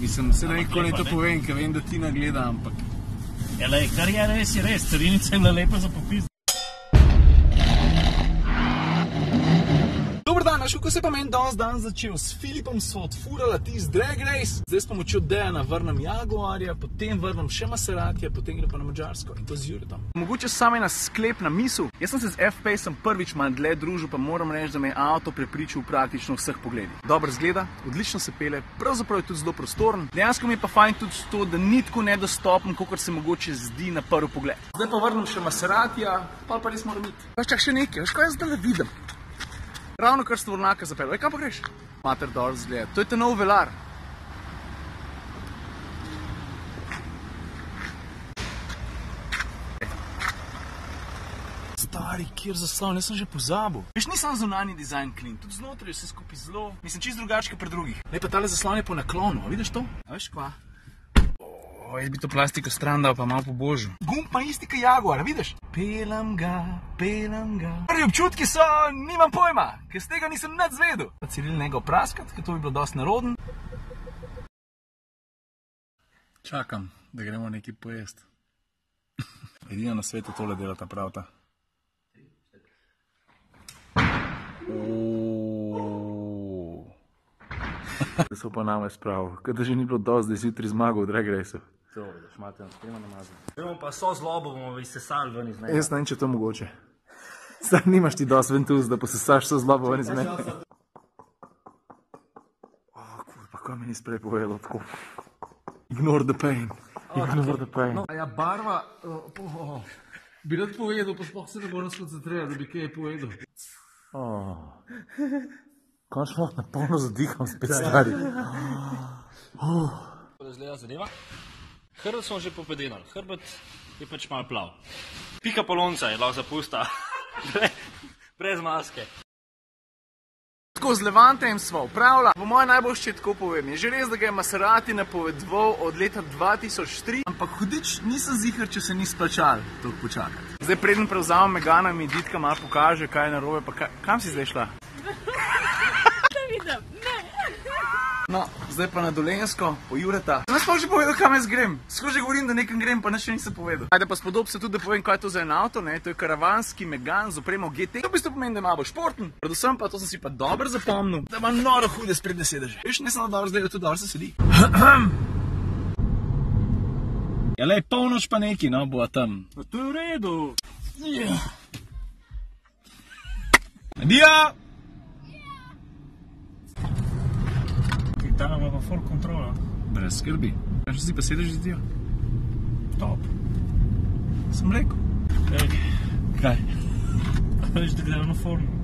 Mislim, sedaj nikoli to povem, ker vem, da ti nagleda, ampak... Lej, kar je res, carinica je bila lepa za popis. Dobar dan, kako se pa meni danes dan začel? S Filipom so odfurala tisti Drag Race, zdaj s pomočjo Dejana vrnem Jaguarja, potem vrnem še Maseratija, potem gre pa na Madžarsko in to z Juretom. Mogoče samo ena sklepna misel. Jaz sem se z F-Paceom prvič malo dlje družil, pa moram reči, da me je avto prepričal praktično vseh pogledih. Dobro zgleda, odlično se pele, pravzaprav je tudi zelo prostoren. Dejansko mi je pa fajn tudi to, da ni tako nedostopen, kakor se mogoče zdi na prvi pogled. Zdaj pa vrnem še Maseratija, pa res moram iti. Pa čak še nekaj, veš kaj jaz zdaj vidim? Ravno kar sta vrnaka zapela. Kaj pa greš? Mater dol zgleda. To je ta nov velar. Stari, kjer zaslon, jaz sem že pozabil. Veš, ni sam zunanji dizajn clean, tudi znotraj je vse skupaj zelo. Mislim, čist drugačke pred drugih. Ne, pa tale zaslon je po naklonu, a vidiš to? A veš kva? Jaz bi to plastiko stran dal, pa malo po božju. Gumb pa isti ka Jaguar, vidiš? Pelam ga. Prvi občutki so, nimam pojma, ker z tega nisem nič zvedel. Pa Ciril njega opraskat, ker to bi bilo dosti naroden. Čakam, da gremo nekaj pojest. Edino na svetu tole delata pravta. Da so pa nama spravil, kada že ni bilo dosti, da si jutri zmagal v Drag Raceu. To, da šmate nas prema namazali. Gremo pa so zlobo, bomo izsesali ven iz mene. Jaz ne vem, če je to mogoče. Zdaj nimaš ti dosti ventuz, da posesaš so zlobo ven iz mene. Kurva, kaj mi nisi prej povedal tako? Ignore the pain. Ignore the pain. A ja, barva... Bi rad povedal, pa sploh se ne moram skoncentrati, da bi kaj povedal. Končno na polno zadiham spet stari. Da zgleda zadeva. Hrbet smo že popedenali, hrbet je pač malo plav. Pika polonca je lahko zapusta, brez maske. Tako z Levantem sva upravila, po moje najboljše tako povem. Je že res, da ga je Maserati napovedoval od leta 2003, ampak hudič nisem ziher, če se ni splačal toliko počakati. Zdaj preden prevzamem Megana, mi Ditka malo pokaže, kaj je narobe, pa kam si zdaj šla? Da vidim, ne. No, zdaj pa na Dolenjsko, po Jureta. Sem sploh že povedal, kam jaz grem. Skoro že govorim, da nekam grem, pa nič še nisem povedal. Ajde pa spodob se tudi, da povem, kaj je to za en avto, ne. To je karavanski Megan z opremo GT. To v bistvu pomeni, da ima bo športen. Predvsem pa, to sem si pa dobro zapomnil, da ima noro hude sprednje sedeže. Veš, ne samo dobro zdaj, da tudi dobro se sedi. Ja, lej, polnoč pa neki, no, bo tam. To je v redu. Adija! Ta ima pa full kontrola. Brez skrbi. Kaj si pa sedeš z Dijo? Top. Sem rekel. Kaj? Veš, da grejo na formu.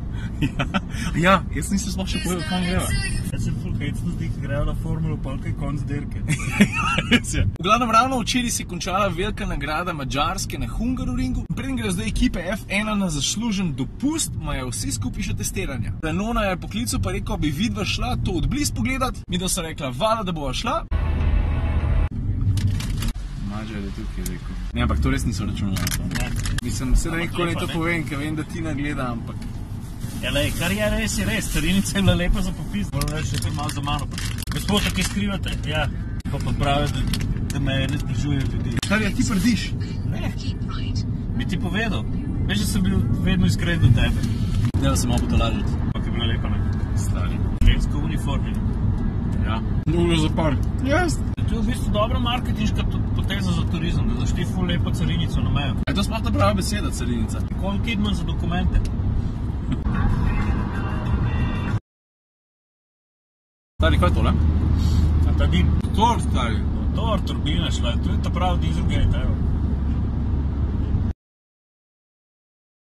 Ja, jaz nisem sploh še povedal, kam greva. Jaz se full hecno zdi, ki grejo na formulo, polka je konc dirke. V glavnem, ravno včeraj si končala velika nagrada Madžarske na Hungaroringu. Preden gre zdaj ekipe F1 na zaslužen dopust, imajo vsi skupaj še testiranja. Nona je poklical pa rekel, bi vidva šla to odbliz pogledat. Midva so rekla, vala, da bova šla. Mađar je tukaj rekel. Ne, ampak to res niso računali. Mislim, sedaj nikoli to povem, ker vem, da ti nagleda, ampak... Lej, kar je res, carinica je bila lepa za popis. Moram reči, da je malo za mano. Gospod, kaj skrivate? Ja, pa pravi, da me ne sprašujejo ljudi. Stari, ti prdiš? Ne, bi ti povedal. Veš, da sem bil vedno iskren do tebe. Da se malo potolažiti. Ampak je bila lepa, ne? Stari. Žensko uniformi. Ja. Nulo zapar. Jaz. To je v bistvu dobra marketinška poteza za turizem, da zašti ful lepo carinico na mejo. Je to sploh ta prava beseda, carinica? Nicole Kidman za dokumente. Stari, kaj je tole? A ta dim? Motor, stari. Motor, turbina šla, to je ta pravi dieselgate, evo.